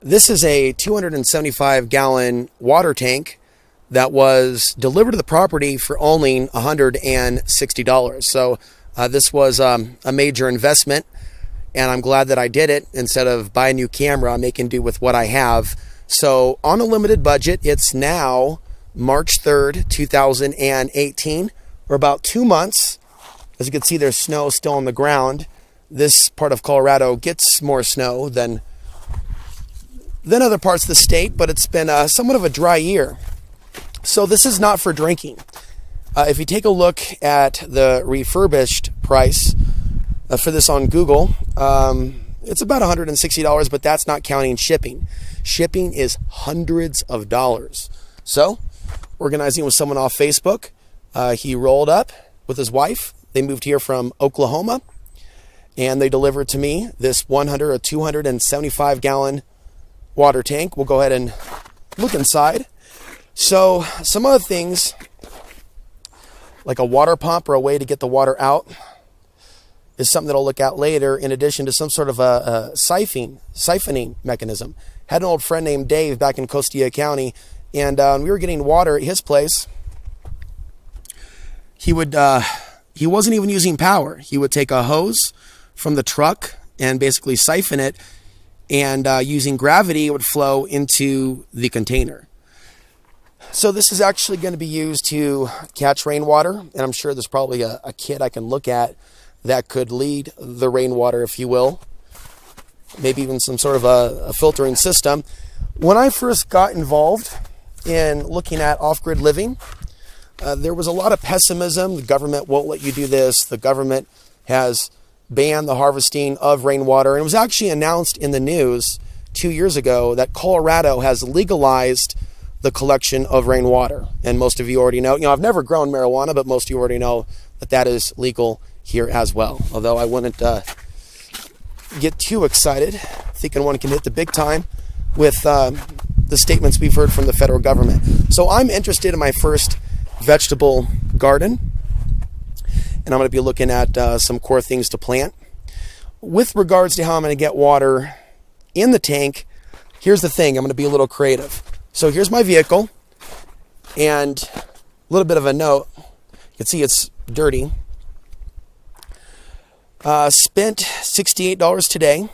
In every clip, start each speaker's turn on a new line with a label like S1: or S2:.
S1: This is a 275-gallon water tank that was delivered to the property for only $160. So this was a major investment, and I'm glad that I did it. Instead of buy a new camera, I'm making do with what I have. So on a limited budget, it's now March 3rd, 2018. We're about 2 months. As you can see, there's snow still on the ground. This part of Colorado gets more snow than other parts of the state, but it's been somewhat of a dry year. So this is not for drinking. If you take a look at the refurbished price for this on Google, it's about $160, but that's not counting shipping. Shipping is hundreds of dollars. So, organizing with someone off Facebook, he rolled up with his wife. They moved here from Oklahoma, and they delivered to me this 275-gallon water tank. We'll go ahead and look inside. So some other things, like a water pump or a way to get the water out, is something that I'll look at later, in addition to some sort of a siphoning mechanism. Had an old friend named Dave back in Costilla County, and we were getting water at his place. He wasn't even using power. He would take a hose from the truck and basically siphon it, and using gravity, it would flow into the container. So this is actually going to be used to catch rainwater, and I'm sure there's probably a kit I can look at that could lead the rainwater, if you will. Maybe even some sort of a filtering system. When I first got involved in looking at off-grid living, there was a lot of pessimism. The government won't let you do this. The government has banned the harvesting of rainwater. And it was actually announced in the news 2 years ago that Colorado has legalized the collection of rainwater. And most of you already know, I've never grown marijuana, but most of you already know that that is legal here as well. Although I wouldn't get too excited, thinking one can hit the big time with the statements we've heard from the federal government. So I'm interested in my first vegetable garden, and I'm going to be looking at some core things to plant. With regards to how I'm going to get water in the tank, here's the thing. I'm going to be a little creative. So here's my vehicle, and a little bit of a note. You can see it's dirty. Spent $68 today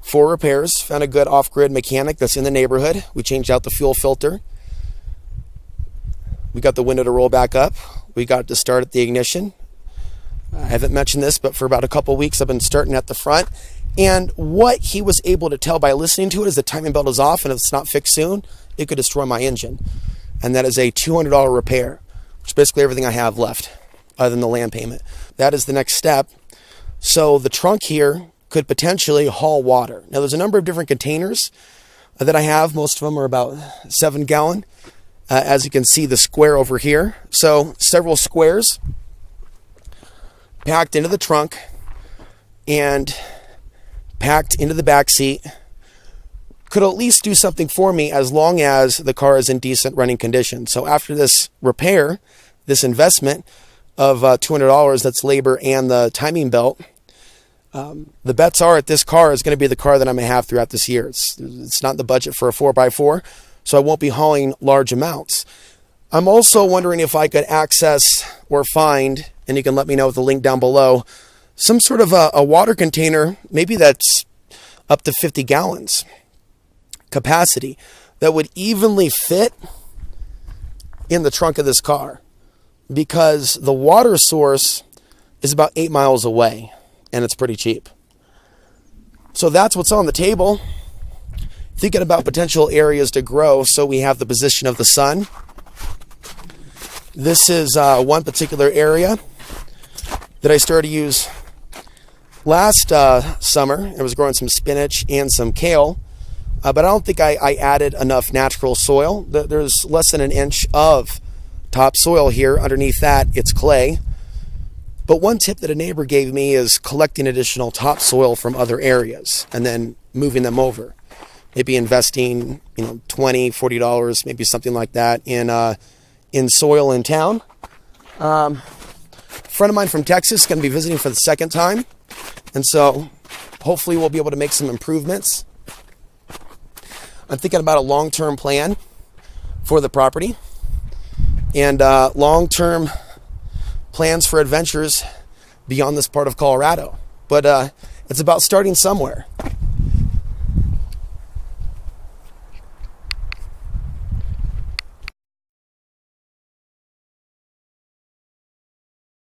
S1: for repairs. Found a good off-grid mechanic that's in the neighborhood. We changed out the fuel filter. We got the window to roll back up. We got it to start at the ignition. I haven't mentioned this, but for about a couple weeks, I've been starting at the front. And what he was able to tell by listening to it is the timing belt is off, and if it's not fixed soon, it could destroy my engine. And that is a $200 repair, which is basically everything I have left, other than the land payment. That is the next step. So the trunk here could potentially haul water. Now, there's a number of different containers that I have. Most of them are about 7 gallon. As you can see, the square over here. So several squares packed into the trunk and packed into the back seat could at least do something for me as long as the car is in decent running condition. So after this repair, this investment of $200, that's labor and the timing belt, the bets are that this car is going to be the car that I'm going to have throughout this year. It's not in the budget for a 4x4, so I won't be hauling large amounts. I'm also wondering if I could access or find, and you can let me know with the link down below, some sort of a water container, maybe that's up to 50 gallons capacity, that would evenly fit in the trunk of this car, because the water source is about 8 miles away, and it's pretty cheap. So that's what's on the table. Thinking about potential areas to grow, so we have the position of the sun. This is one particular area that I started to use last summer. I was growing some spinach and some kale, but I don't think I added enough natural soil. There's less than an inch of topsoil here. Underneath that, it's clay. But one tip that a neighbor gave me is collecting additional topsoil from other areas and then moving them over. Maybe investing, $20, $40, maybe something like that in soil in town. A friend of mine from Texas is going to be visiting for the second time, and so hopefully we'll be able to make some improvements I'm thinking about a long-term plan for the property and long-term plans for adventures beyond this part of Colorado. But it's about starting somewhere.